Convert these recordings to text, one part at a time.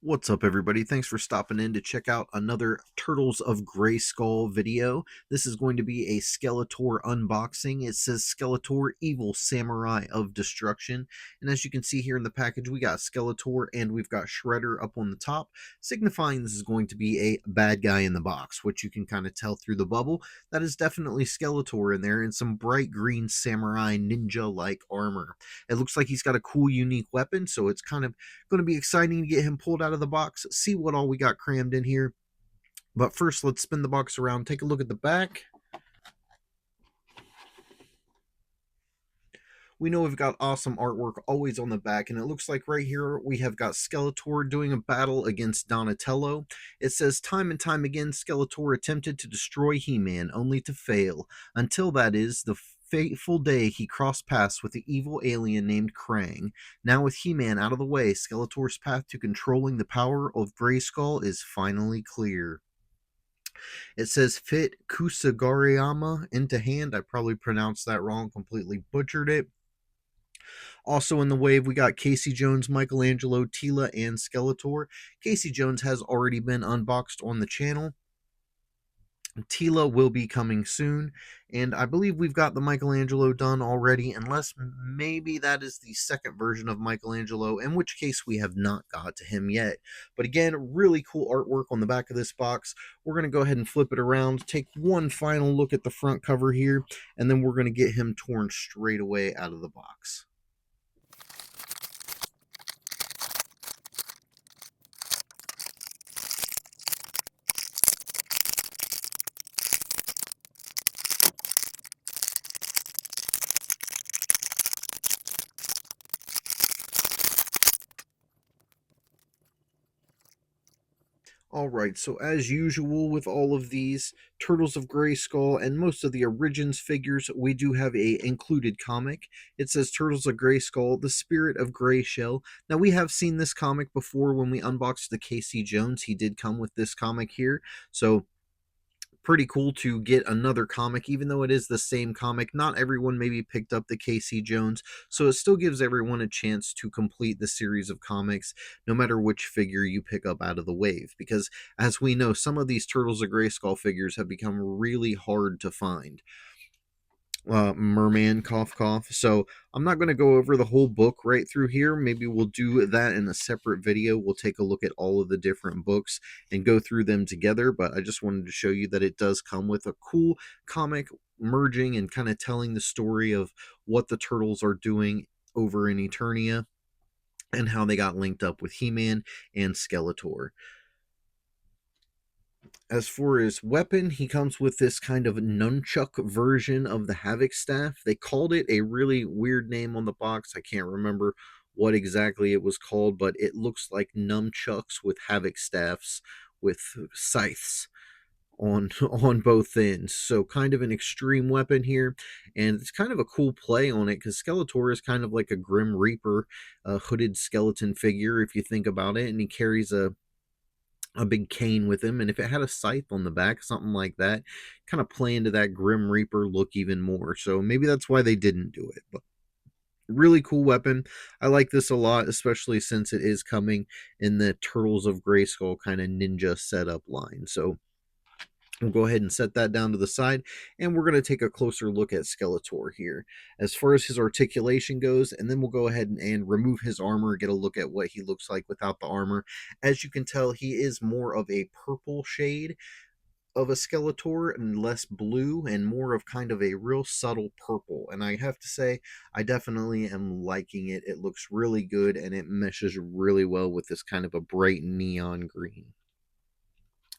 What's up, everybody? Thanks for stopping in to check out another Turtles of Grayskull video. This is going to be a Skeletor unboxing. It says Skeletor, Evil Samurai of Destruction. And as you can see here in the package, we got Skeletor and we've got Shredder up on the top, signifying this is going to be a bad guy in the box, which you can kind of tell through the bubble. That is definitely Skeletor in there in some bright green samurai ninja-like armor. It looks like he's got a cool, unique weapon, so it's kind of going to be exciting to get him pulled out of the box, see what all we got crammed in here. But first, let's spin the box around, take a look at the back. We know we've got awesome artwork always on the back, and it looks like right here we have got Skeletor doing a battle against Donatello. It says, time and time again, Skeletor attempted to destroy He-Man, only to fail, until that is, the fateful day he crossed paths with the evil alien named Krang. Now with He-Man out of the way, Skeletor's path to controlling the power of Grayskull is finally clear. It says fit Kusagariyama into hand. I probably pronounced that wrong, completely butchered it. Also in the wave, we got Casey Jones, Michelangelo, Tila, and Skeletor. Casey Jones has already been unboxed on the channel. Tila will be coming soon, and I believe we've got the Michelangelo done already, unless maybe that is the second version of Michelangelo, in which case we have not got to him yet. But again, really cool artwork on the back of this box. We're going to go ahead and flip it around, take one final look at the front cover here, and then we're going to get him torn straight away out of the box. Alright, so as usual with all of these Turtles of Grayskull and most of the Origins figures, we do have a included comic. It says Turtles of Grayskull, The Spirit of Grayshell. Now, we have seen this comic before when we unboxed the Casey Jones. He did come with this comic here, so pretty cool to get another comic, even though it is the same comic. Not everyone maybe picked up the Casey Jones, so it still gives everyone a chance to complete the series of comics, no matter which figure you pick up out of the wave. Because, as we know, some of these Turtles of Grayskull figures have become really hard to find. Merman cough cough. So I'm not going to go over the whole book right through here. Maybe we'll do that in a separate video. We'll take a look at all of the different books and go through them together. But I just wanted to show you that it does come with a cool comic merging and kind of telling the story of what the Turtles are doing over in Eternia and how they got linked up with He-Man and Skeletor. As for his weapon, he comes with this kind of nunchuck version of the Havoc Staff. They called it a really weird name on the box. I can't remember what exactly it was called, but it looks like nunchucks with Havoc Staffs with scythes on both ends. So kind of an extreme weapon here, and it's kind of a cool play on it because Skeletor is kind of like a Grim Reaper, hooded skeleton figure if you think about it, and he carries a big cane with him, and if it had a scythe on the back, something like that, kind of play into that Grim Reaper look even more. So maybe that's why they didn't do it. But really cool weapon. I like this a lot, especially since it is coming in the Turtles of Grayskull kind of ninja setup line. So we'll go ahead and set that down to the side, and we're going to take a closer look at Skeletor here as far as his articulation goes, and then we'll go ahead and remove his armor, get a look at what he looks like without the armor. As you can tell, he is more of a purple shade of a Skeletor and less blue and more of kind of a real subtle purple, and I have to say I definitely am liking it. It looks really good and it meshes really well with this kind of a bright neon green.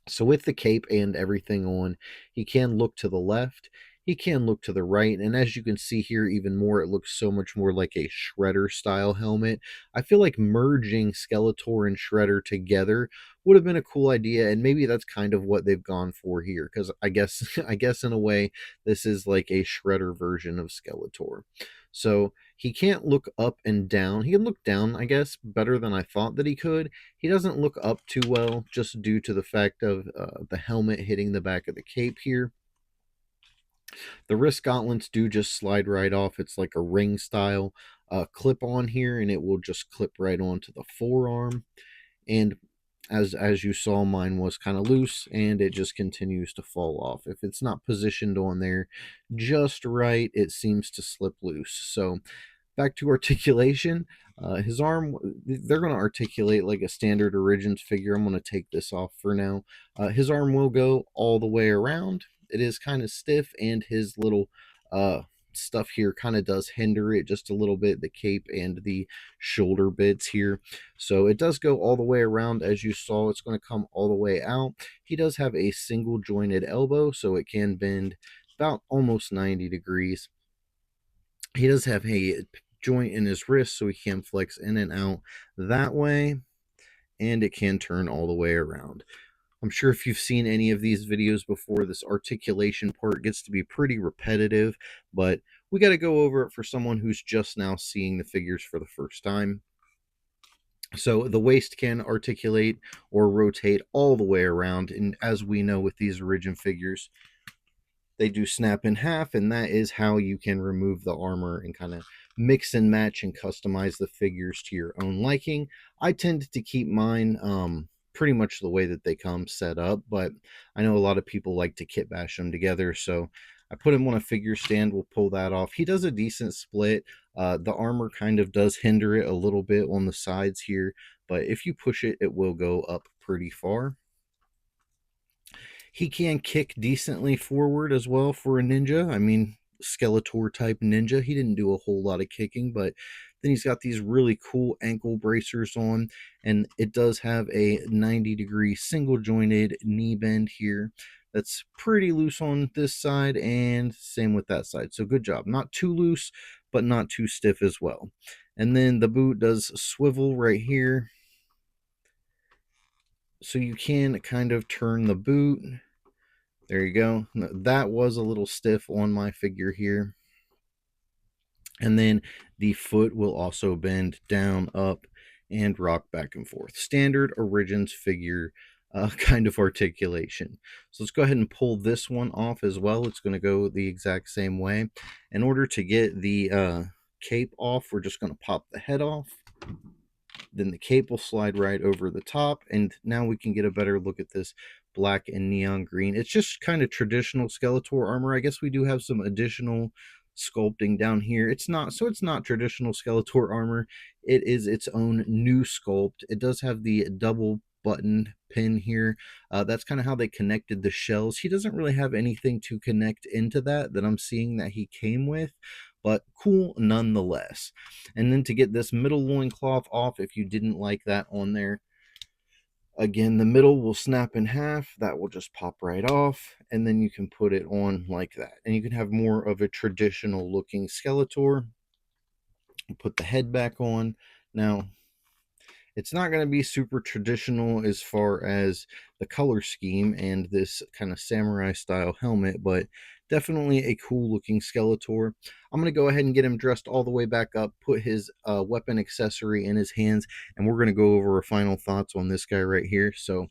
So with the cape and everything on, he can look to the left, he can look to the right, and as you can see here even more, it looks so much more like a Shredder style helmet. I feel like merging Skeletor and Shredder together would have been a cool idea, and maybe that's kind of what they've gone for here, because I guess in a way this is like a Shredder version of Skeletor. So he can't look up and down. He can look down, I guess, better than I thought that he could. He doesn't look up too well, just due to the fact of the helmet hitting the back of the cape here. The wrist gauntlets do just slide right off. It's like a ring style clip on here, and it will just clip right onto the forearm. And As you saw, mine was kind of loose and it just continues to fall off. If it's not positioned on there just right, it seems to slip loose. So back to articulation. His arm, they're going to articulate like a standard Origins figure. I'm going to take this off for now. His arm will go all the way around. It is kind of stiff, and his little uh, stuff here kind of does hinder it just a little bit, the cape and the shoulder bits here. So it does go all the way around. As you saw, it's going to come all the way out. He does have a single jointed elbow, so it can bend about almost 90 degrees. He does have a joint in his wrist, so he can flex in and out that way, and it can turn all the way around. I'm sure if you've seen any of these videos before, this articulation part gets to be pretty repetitive, but we got to go over it for someone who's just now seeing the figures for the first time. So the waist can articulate or rotate all the way around, and as we know with these Origin figures, they do snap in half, and that is how you can remove the armor and kind of mix and match and customize the figures to your own liking. I tend to keep mine pretty much the way that they come set up, but I know a lot of people like to kit bash them together, so I put him on a figure stand. We'll pull that off. He does a decent split. The armor kind of does hinder it a little bit on the sides here, but if you push it, it will go up pretty far. He can kick decently forward as well for a ninja. I mean, Skeletor type ninja. He didn't do a whole lot of kicking, but then he's got these really cool ankle bracers on, and it does have a 90-degree single jointed knee bend here. That's pretty loose on this side, and same with that side. So good job. Not too loose, but not too stiff as well. And then the boot does swivel right here. So you can kind of turn the boot. There you go. That was a little stiff on my figure here. And then the foot will also bend down, up, and rock back and forth. Standard Origins figure kind of articulation. So let's go ahead and pull this one off as well. It's going to go the exact same way. In order to get the cape off, we're just going to pop the head off. Then the cape will slide right over the top, and now we can get a better look at this black and neon green. It's just kind of traditional Skeletor armor. I guess we do have some additional sculpting down here. It's not traditional Skeletor armor. It is its own new sculpt. It does have the double button pin here. That's kind of how they connected the shells. He doesn't really have anything to connect into that I'm seeing that he came with, but cool nonetheless. And then to get this middle loincloth off, if you didn't like that on there, again, the middle will snap in half. That will just pop right off, and then you can put it on like that. And you can have more of a traditional looking Skeletor. Put the head back on. Now, it's not going to be super traditional as far as the color scheme and this kind of samurai style helmet, but definitely a cool looking Skeletor. I'm going to go ahead and get him dressed all the way back up, put his weapon accessory in his hands, and we're going to go over our final thoughts on this guy right here. So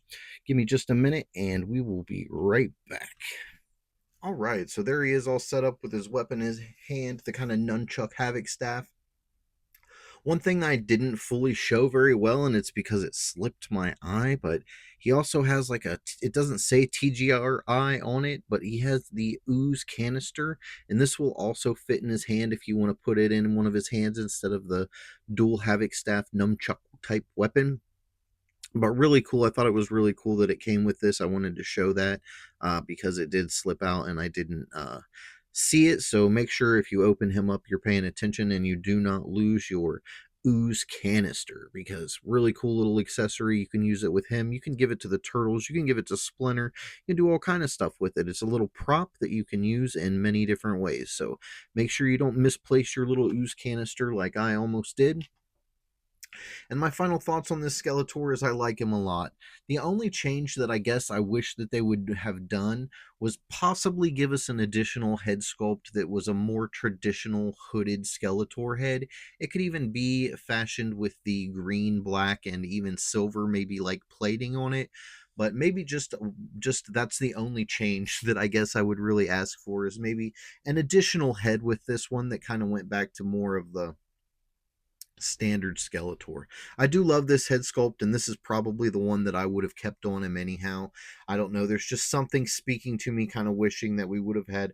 give me just a minute and we will be right back. All right, so there he is all set up with his weapon in his hand, the kind of nunchuck havoc staff. One thing that I didn't fully show very well, and it's because it slipped my eye, but he also has like it doesn't say TGRI on it, but he has the ooze canister, and this will also fit in his hand if you want to put it in one of his hands instead of the dual havoc staff nunchuck type weapon. But really cool. I thought it was really cool that it came with this. I wanted to show that because it did slip out and I didn't see it. So make sure if you open him up, you're paying attention and you do not lose your ooze canister, because really cool little accessory. You can use it with him. You can give it to the turtles. You can give it to Splinter. You can do all kind of stuff with it. It's a little prop that you can use in many different ways. So make sure you don't misplace your little ooze canister like I almost did. And my final thoughts on this Skeletor is I like him a lot. The only change that I guess I wish that they would have done was possibly give us an additional head sculpt that was a more traditional hooded Skeletor head. It could even be fashioned with the green, black, and even silver, maybe like plating on it. But maybe just that's the only change that I guess I would really ask for, is maybe an additional head with this one that kind of went back to more of the Standard Skeletor. I do love this head sculpt, and this is probably the one that I would have kept on him anyhow. I don't know. There's just something speaking to me, kind of wishing that we would have had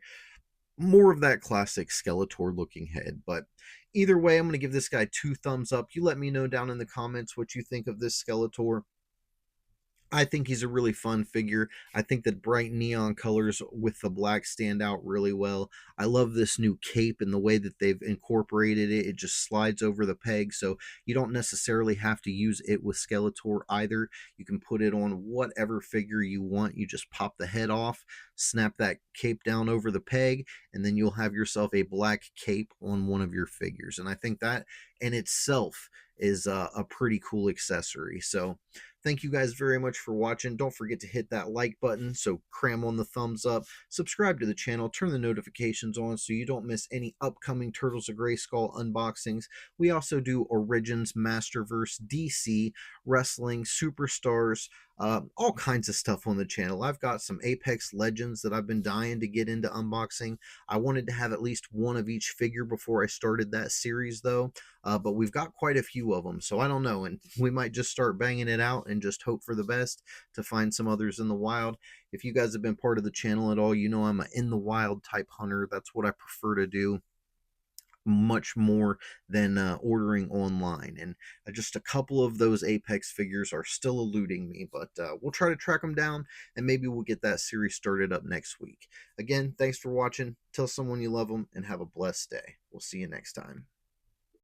more of that classic Skeletor looking head. But either way, I'm going to give this guy 2 thumbs up. You let me know down in the comments what you think of this Skeletor. I think he's a really fun figure. I think that bright neon colors with the black stand out really well. I love this new cape and the way that they've incorporated it. It just slides over the peg, so you don't necessarily have to use it with Skeletor either. You can put it on whatever figure you want. You just pop the head off, snap that cape down over the peg, and then you'll have yourself a black cape on one of your figures. And I think that in itself is a pretty cool accessory. So thank you guys very much for watching. Don't forget to hit that like button, so cram on the thumbs up. Subscribe to the channel, turn the notifications on so you don't miss any upcoming Turtles of Grayskull unboxings. We also do Origins, Masterverse, DC, Wrestling, Superstars, all kinds of stuff on the channel. I've got some Apex Legends that I've been dying to get into unboxing. I wanted to have at least one of each figure before I started that series, though. But we've got quite a few of them, so I don't know. And we might just start banging it out and just hope for the best to find some others in the wild. If you guys have been part of the channel at all, you know I'm an in the wild type hunter. That's what I prefer to do much more than ordering online. And just a couple of those Apex figures are still eluding me, but we'll try to track them down, and maybe we'll get that series started up next week. Again, thanks for watching. Tell someone you love them, and have a blessed day. We'll see you next time.